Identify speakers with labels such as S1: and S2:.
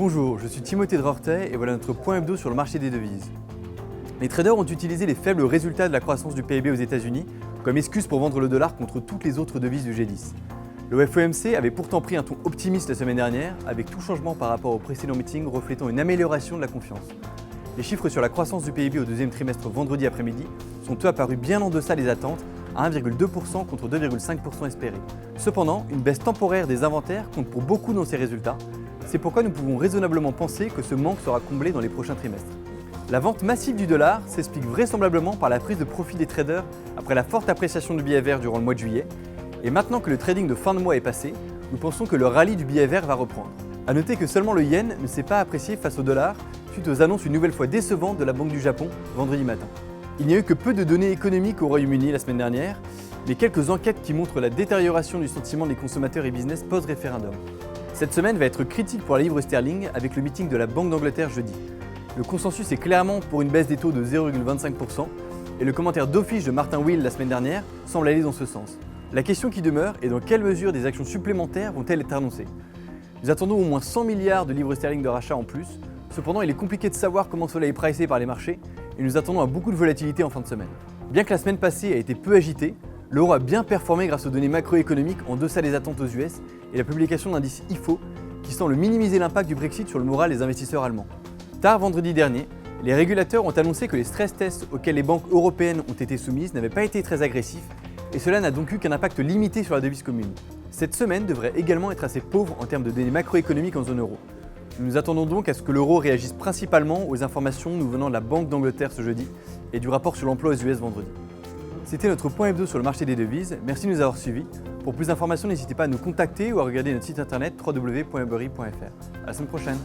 S1: Bonjour, je suis Timothée Drortet et voilà notre point hebdo sur le marché des devises. Les traders ont utilisé les faibles résultats de la croissance du PIB aux États-Unis comme excuse pour vendre le dollar contre toutes les autres devises du G10. Le FOMC avait pourtant pris un ton optimiste la semaine dernière, avec tout changement par rapport au précédent meeting reflétant une amélioration de la confiance. Les chiffres sur la croissance du PIB au deuxième trimestre vendredi après-midi sont eux apparus bien en deçà des attentes, à 1,2% contre 2,5% espérés. Cependant, une baisse temporaire des inventaires compte pour beaucoup dans ces résultats. C'est pourquoi nous pouvons raisonnablement penser que ce manque sera comblé dans les prochains trimestres. La vente massive du dollar s'explique vraisemblablement par la prise de profit des traders après la forte appréciation du billet vert durant le mois de juillet. Et maintenant que le trading de fin de mois est passé, nous pensons que le rallye du billet vert va reprendre. A noter que seulement le yen ne s'est pas apprécié face au dollar suite aux annonces une nouvelle fois décevantes de la Banque du Japon vendredi matin. Il n'y a eu que peu de données économiques au Royaume-Uni la semaine dernière, mais quelques enquêtes qui montrent la détérioration du sentiment des consommateurs et business post-référendum. Cette semaine va être critique pour la livre sterling avec le meeting de la Banque d'Angleterre jeudi. Le consensus est clairement pour une baisse des taux de 0,25% et le commentaire d'office de Martin Will la semaine dernière semble aller dans ce sens. La question qui demeure est dans quelle mesure des actions supplémentaires vont-elles être annoncées. Nous attendons au moins 100 milliards de livres sterling de rachat en plus. Cependant, il est compliqué de savoir comment cela est pricé par les marchés et nous attendons à beaucoup de volatilité en fin de semaine. Bien que la semaine passée a été peu agitée, l'euro a bien performé grâce aux données macroéconomiques en deçà des attentes aux US et la publication de l'indice IFO qui semble minimiser l'impact du Brexit sur le moral des investisseurs allemands. Tard vendredi dernier, les régulateurs ont annoncé que les stress tests auxquels les banques européennes ont été soumises n'avaient pas été très agressifs et cela n'a donc eu qu'un impact limité sur la devise commune. Cette semaine devrait également être assez pauvre en termes de données macroéconomiques en zone euro. Nous nous attendons donc à ce que l'euro réagisse principalement aux informations nous venant de la Banque d'Angleterre ce jeudi et du rapport sur l'emploi aux US vendredi. C'était notre point hebdo sur le marché des devises, merci de nous avoir suivis. Pour plus d'informations, n'hésitez pas à nous contacter ou à regarder notre site internet www.ebury.fr. À la semaine prochaine.